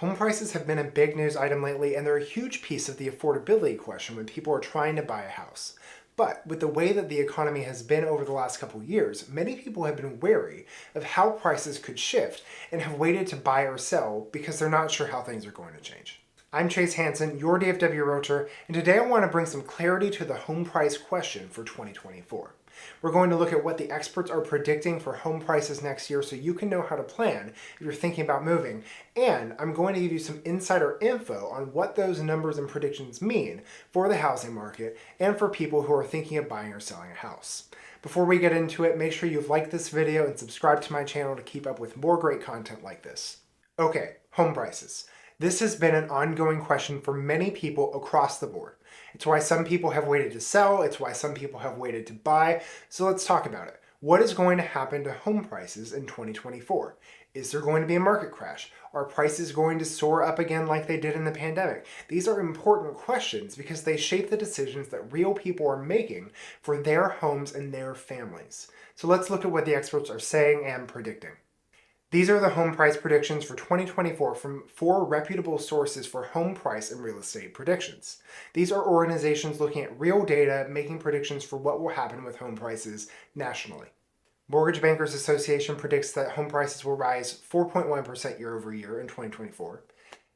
Home prices have been a big news item lately, and they're a huge piece of the affordability question when people are trying to buy a house. But with the way that the economy has been over the last couple years, many people have been wary of how prices could shift and have waited to buy or sell because they're not sure how things are going to change. I'm Chase Hansen, your DFW Realtor, and today I want to bring some clarity to the home price question for 2024. We're going to look at what the experts are predicting for home prices next year so you can know how to plan if you're thinking about moving. And I'm going to give you some insider info on what those numbers and predictions mean for the housing market and for people who are thinking of buying or selling a house. Before we get into it, make sure you've liked this video and subscribe to my channel to keep up with more great content like this. Okay, home prices. This has been an ongoing question for many people across the board. It's why some people have waited to sell, it's why some people have waited to buy, so let's talk about it. What is going to happen to home prices in 2024? Is there going to be a market crash? Are prices going to soar up again like they did in the pandemic? These are important questions because they shape the decisions that real people are making for their homes and their families. So let's look at what the experts are saying and predicting. These are the home price predictions for 2024 from 4 reputable sources for home price and real estate predictions. These are organizations looking at real data, making predictions for what will happen with home prices nationally. Mortgage Bankers Association predicts that home prices will rise 4.1% year over year in 2024.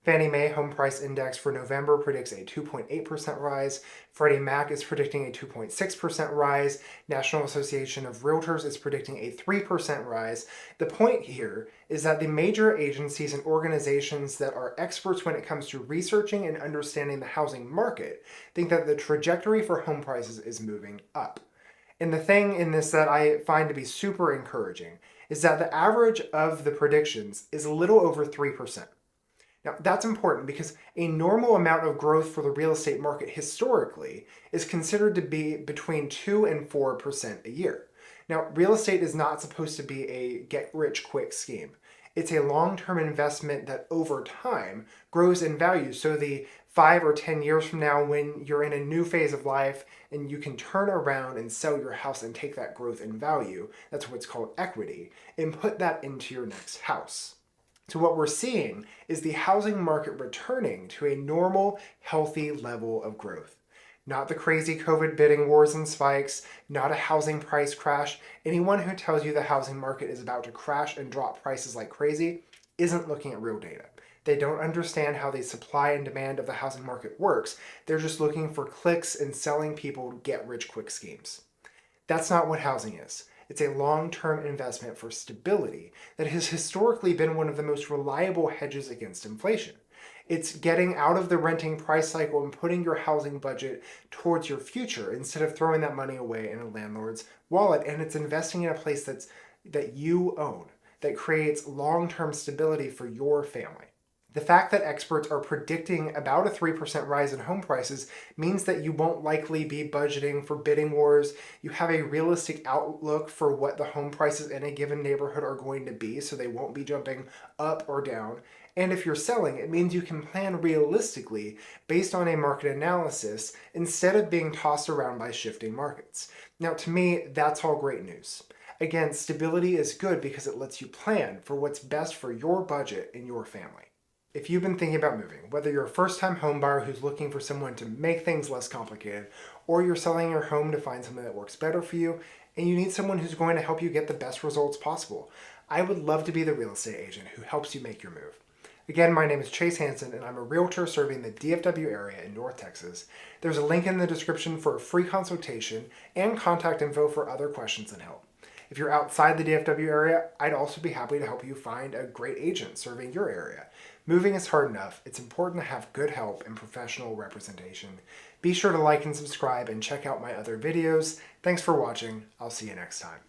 Fannie Mae Home Price Index for November predicts a 2.8% rise. Freddie Mac is predicting a 2.6% rise. National Association of Realtors is predicting a 3% rise. The point here is that the major agencies and organizations that are experts when it comes to researching and understanding the housing market think that the trajectory for home prices is moving up. And the thing in this that I find to be super encouraging is that the average of the predictions is a little over 3%. Now, that's important because a normal amount of growth for the real estate market historically is considered to be between 2 and 4% a year. Now, real estate is not supposed to be a get-rich-quick scheme. It's a long-term investment that over time grows in value. So the 5 or 10 years from now, when you're in a new phase of life and you can turn around and sell your house and take that growth in value, that's what's called equity, and put that into your next house. So what we're seeing is the housing market returning to a normal, healthy level of growth. Not the crazy COVID bidding wars and spikes, not a housing price crash. Anyone who tells you the housing market is about to crash and drop prices like crazy isn't looking at real data. They don't understand how the supply and demand of the housing market works. They're just looking for clicks and selling people get-rich-quick schemes. That's not what housing is. It's a long-term investment for stability that has historically been one of the most reliable hedges against inflation. It's getting out of the renting price cycle and putting your housing budget towards your future instead of throwing that money away in a landlord's wallet. And it's investing in a place that you own, that creates long-term stability for your family. The fact that experts are predicting about a 3% rise in home prices means that you won't likely be budgeting for bidding wars. You have a realistic outlook for what the home prices in a given neighborhood are going to be, so they won't be jumping up or down. And if you're selling, it means you can plan realistically based on a market analysis instead of being tossed around by shifting markets. Now, to me, that's all great news. Again, stability is good because it lets you plan for what's best for your budget and your family. If you've been thinking about moving, whether you're a first-time home buyer who's looking for someone to make things less complicated, or you're selling your home to find something that works better for you, and you need someone who's going to help you get the best results possible, I would love to be the real estate agent who helps you make your move. Again, my name is Chase Hansen, and I'm a realtor serving the DFW area in North Texas. There's a link in the description for a free consultation and contact info for other questions and help. If you're outside the DFW area, I'd also be happy to help you find a great agent serving your area. Moving is hard enough. It's important to have good help and professional representation. Be sure to like and subscribe and check out my other videos. Thanks for watching. I'll see you next time.